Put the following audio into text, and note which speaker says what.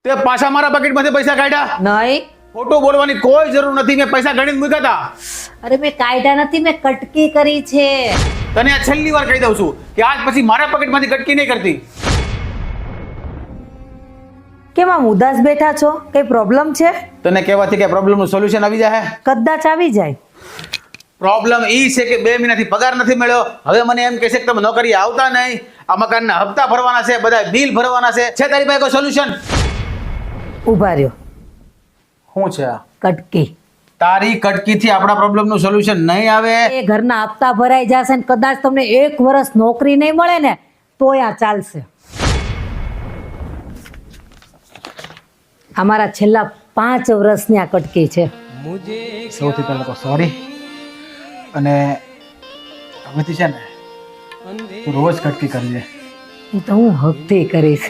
Speaker 1: તે પાછા મારા બકેટમાંથી પૈસા કાઢ્યા?
Speaker 2: નહીં.
Speaker 1: ખોટું બોલવાની કોઈ જરૂર નથી. મેં પૈસા ગણીને મૂક્યા હતા.
Speaker 2: અરે મેં કાયદા નથી, મેં કટકી કરી છે.
Speaker 1: તને આ છેલ્લી વાર કહી દઉં છું કે આજ પછી મારા પોકેટમાંથી કટકી નહીં કરતી.
Speaker 2: કેમ આમ ઉદાસ બેઠા છો? કઈ પ્રોબ્લેમ છે?
Speaker 1: તને કહેવાથી કે પ્રોબ્લેમનું સોલ્યુશન આવી જાય?
Speaker 2: કદાચ આવી જાય.
Speaker 1: પ્રોબ્લેમ ઈ છે કે 2 મહિનાથી પગાર નથી મળ્યો. હવે મને એમ કહેશે કે તમે નોકરી આવતા નહીં, આ મકાનના હપ્તા ભરવાના છે, બધા બિલ ભરવાના છે. છે તારી પાસે કોઈ સોલ્યુશન?
Speaker 2: ઉભા રહ્યો.
Speaker 1: શું છે આ?
Speaker 2: કટકી.
Speaker 1: તારી કટકીથી આપણા પ્રોબ્લેમનું સોલ્યુશન નહીં આવે.
Speaker 2: એ ઘરના હપ્તા ભરાઈ જશે ને કદાચ તમને 1 વર્ષ નોકરી નહીં મળે ને તોય આ ચાલશે. અમારા છેલ્લા 5 વર્ષની આ કટકી છે.
Speaker 1: સૌથી પહેલા તો સોરી. અને હવેથી છે ને તું રોજ કટકી કરજે.
Speaker 2: એ તો હું હકથી કરીશ.